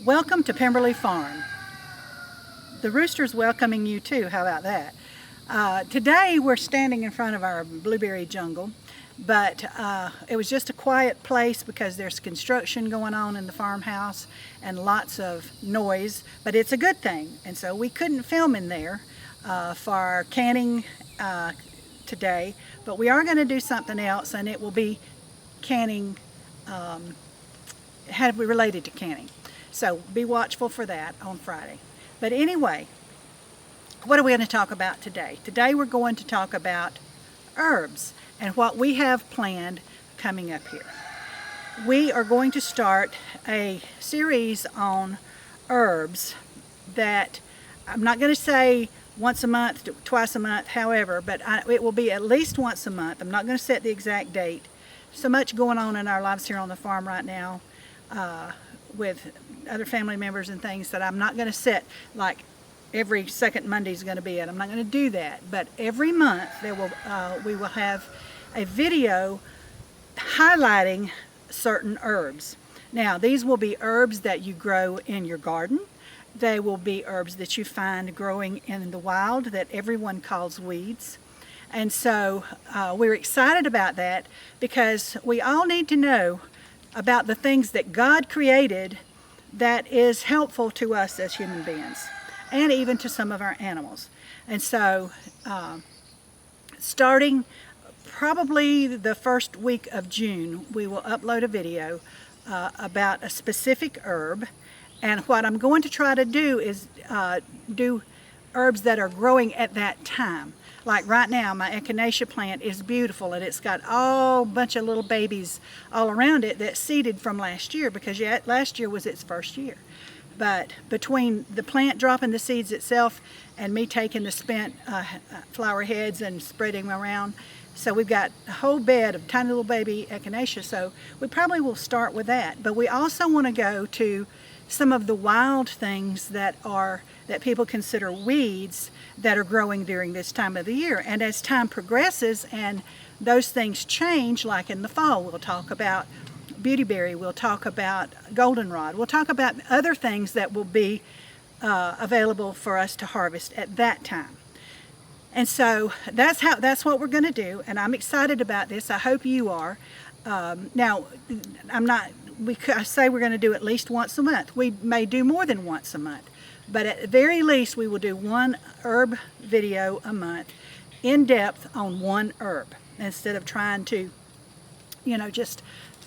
Welcome to Pemberley Farm. The rooster's welcoming you too, how about that? Today we're standing in front of our blueberry jungle, but it was just a quiet place because there's construction going on in the farmhouse and lots of noise, but it's a good thing. And so we couldn't film in there for our canning today, but we are going to do something else, and it will be canning, related to canning. So be watchful for that on Friday. But anyway, what are we going to talk about today? Today we're going to talk about herbs and what we have planned coming up here. We are going to start a series on herbs that I'm not going to say once a month, twice a month, however, but it will be at least once a month. I'm not going to set the exact date. So much going on in our lives here on the farm right now with other family members and things that I'm not going to set like every second Monday is going to be it. I'm not going to do that. But every month we will have a video highlighting certain herbs. Now these will be herbs that you grow in your garden. They will be herbs that you find growing in the wild that everyone calls weeds. And so we're excited about that because we all need to know about the things that God created that is helpful to us as human beings and even to some of our animals. And so starting probably the first week of June, we will upload a video about a specific herb. And what I'm going to try to do is do herbs that are growing at that time. Like right now, my Echinacea plant is beautiful, and it's got a bunch of little babies all around it that seeded from last year, because last year was its first year. But between the plant dropping the seeds itself and me taking the spent flower heads and spreading them around, so we've got a whole bed of tiny little baby Echinacea, so we probably will start with that. But we also want to go to some of the wild things that people consider weeds that are growing during this time of the year. And as time progresses and those things change, like in the fall, we'll talk about beautyberry, we'll talk about goldenrod, we'll talk about other things that will be available for us to harvest at that time. And so that's what we're going to do, and I'm excited about this. I hope you are. Now, I say we're going to do at least once a month. We may do more than once a month, but at the very least we will do one herb video a month in depth on one herb, instead of trying to, just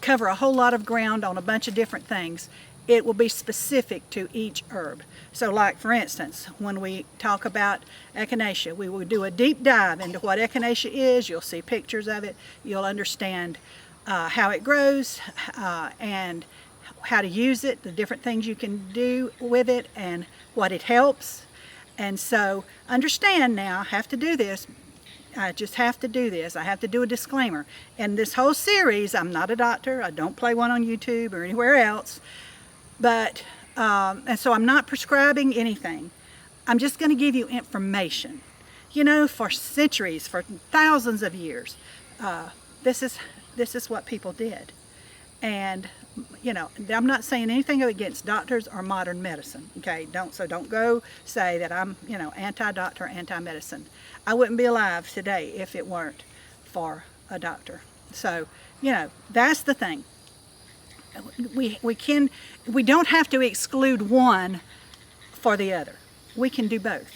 cover a whole lot of ground on a bunch of different things. It will be specific to each herb. So like, for instance, when we talk about Echinacea, we will do a deep dive into what Echinacea is. You'll see pictures of it. You'll understand how it grows and how to use it, the different things you can do with it, and what it helps. And so understand now, I have to do this. I just have to do this. I have to do a disclaimer. In this whole series, I'm not a doctor. I don't play one on YouTube or anywhere else. But, and so I'm not prescribing anything. I'm just going to give you information. For centuries, for thousands of years, this is what people did. And, I'm not saying anything against doctors or modern medicine, okay? Don't go say that I'm, anti-doctor, anti-medicine. I wouldn't be alive today if it weren't for a doctor. So, that's the thing. We don't have to exclude one for the other. We can do both.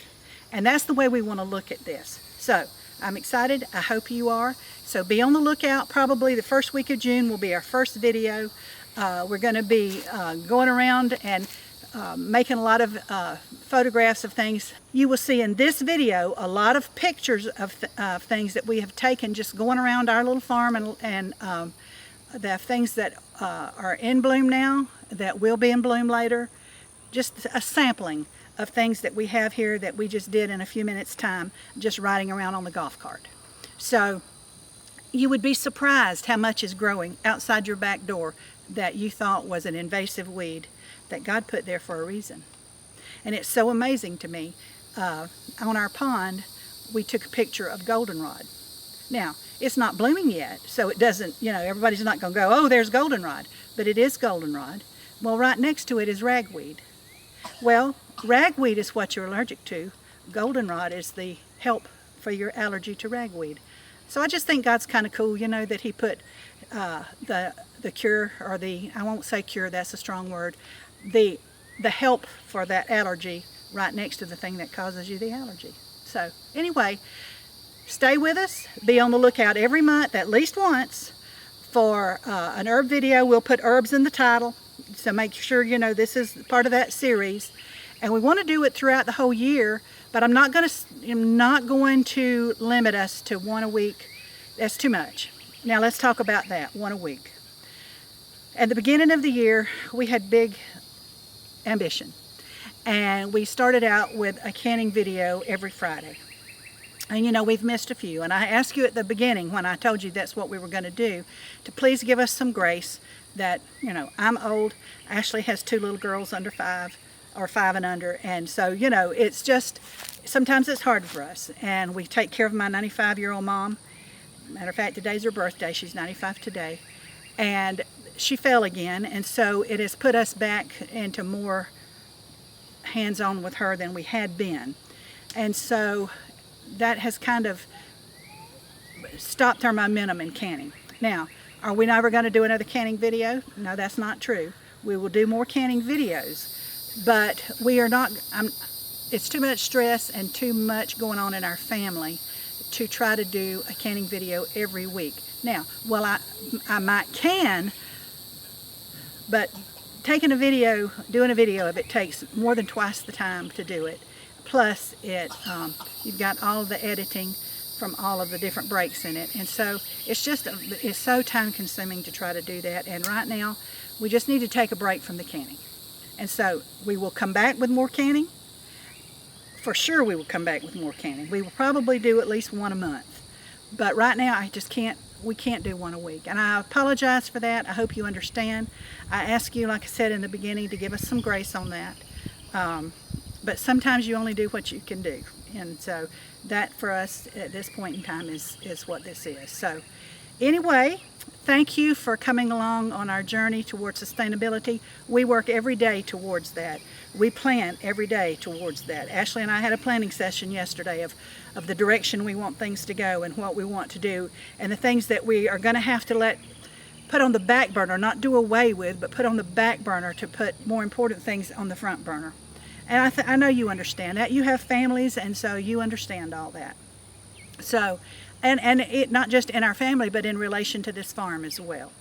And that's the way we want to look at this. So, I'm excited. I hope you are. So be on the lookout. Probably the first week of June will be our first video. We're going to be going around and making a lot of photographs of things. You will see in this video a lot of pictures of things that we have taken just going around our little farm, and the things that are in bloom now, that will be in bloom later. Just a sampling of things that we have here that we just did in a few minutes time, just riding around on the golf cart. So you would be surprised how much is growing outside your back door that you thought was an invasive weed that God put there for a reason. And it's so amazing to me. On our pond, we took a picture of goldenrod. Now, it's not blooming yet, so it doesn't, everybody's not going to go, oh, there's goldenrod. But it is goldenrod. Well, right next to it is ragweed. Well, ragweed is what you're allergic to. Goldenrod is the help for your allergy to ragweed. So I just think God's kind of cool, you know, that he put the cure, or I won't say cure, that's a strong word, the help for that allergy right next to the thing that causes you the allergy. So anyway, stay with us. Be on the lookout every month, at least once, for an herb video. We'll put herbs in the title, so make sure you know this is part of that series. And we want to do it throughout the whole year, but I'm not going to limit us to one a week. That's too much. Now let's talk about that, one a week. At the beginning of the year, we had big ambition. And we started out with a canning video every Friday. And you know, we've missed a few. And I asked you at the beginning, when I told you that's what we were going to do, to please give us some grace that, you know, I'm old. Ashley has 2 little girls under 5, or 5 and under. And so, you know, it's just, sometimes it's hard for us. And we take care of my 95-year-old mom. Matter of fact, today's her birthday. She's 95 today. And she fell again. And so it has put us back into more hands-on with her than we had been. And so that has kind of stopped our momentum in canning. Now, are we never going to do another canning video? No, that's not true. We will do more canning videos, but we are not, it's too much stress and too much going on in our family to try to do a canning video every week. Now, well, I might can, but doing a video of it takes more than twice the time to do it. Plus, you've got all the editing from all of the different breaks in it. And so it's so time consuming to try to do that. And right now, we just need to take a break from the canning. And so we will come back with more canning. For sure we will come back with more canning. We will probably do at least one a month. But right now, we can't do one a week. And I apologize for that. I hope you understand. I ask you, like I said in the beginning, to give us some grace on that. But sometimes you only do what you can do. And so that for us at this point in time is what this is. So anyway, thank you for coming along on our journey towards sustainability. We work every day towards that. We plan every day towards that. Ashley and I had a planning session yesterday of the direction we want things to go and what we want to do, and the things that we are going to have to put on the back burner, not do away with, but put on the back burner to put more important things on the front burner. And I know you understand that. You have families, and so you understand all that. So, and it not just in our family, but in relation to this farm as well.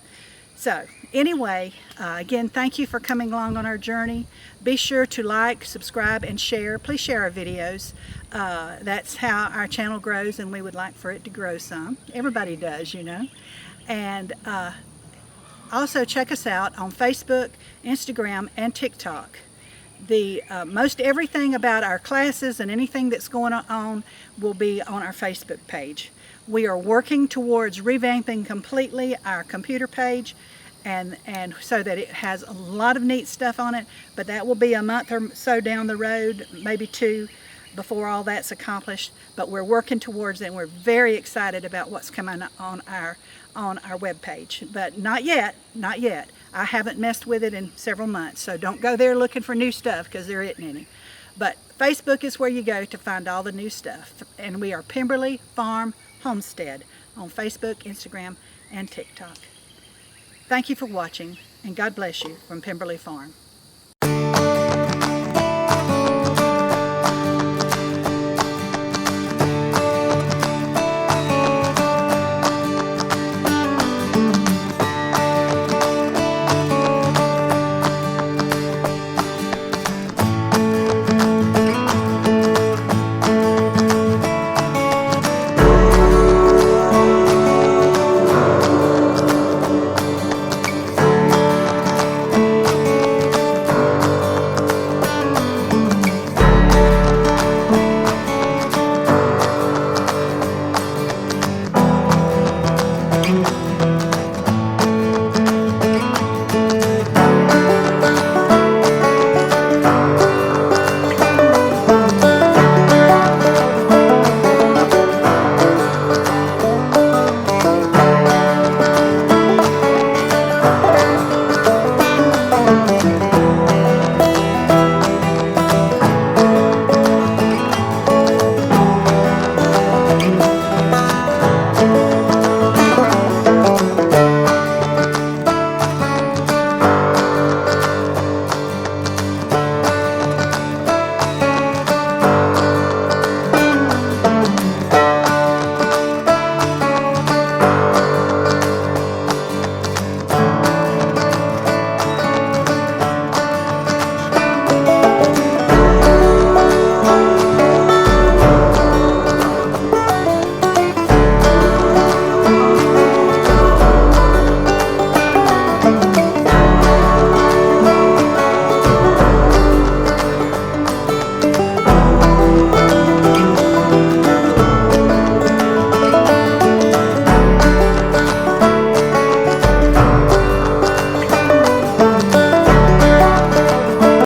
So anyway, again, thank you for coming along on our journey. Be sure to like, subscribe, and share. Please share our videos. That's how our channel grows, and we would like for it to grow some. Everybody does, you know. And also check us out on Facebook, Instagram, and TikTok. Most everything about our classes and anything that's going on will be on our Facebook page. We are working towards revamping completely our computer page, and so that it has a lot of neat stuff on it, but that will be a month or so down the road, maybe 2, before all that's accomplished. But we're working towards it, and we're very excited about what's coming on our web page. But not yet. I haven't messed with it in several months, so don't go there looking for new stuff, because there isn't any. But Facebook is where you go to find all the new stuff. And we are Pemberley Farm Homestead on Facebook, Instagram, and TikTok. Thank you for watching, and God bless you from Pemberley Farm.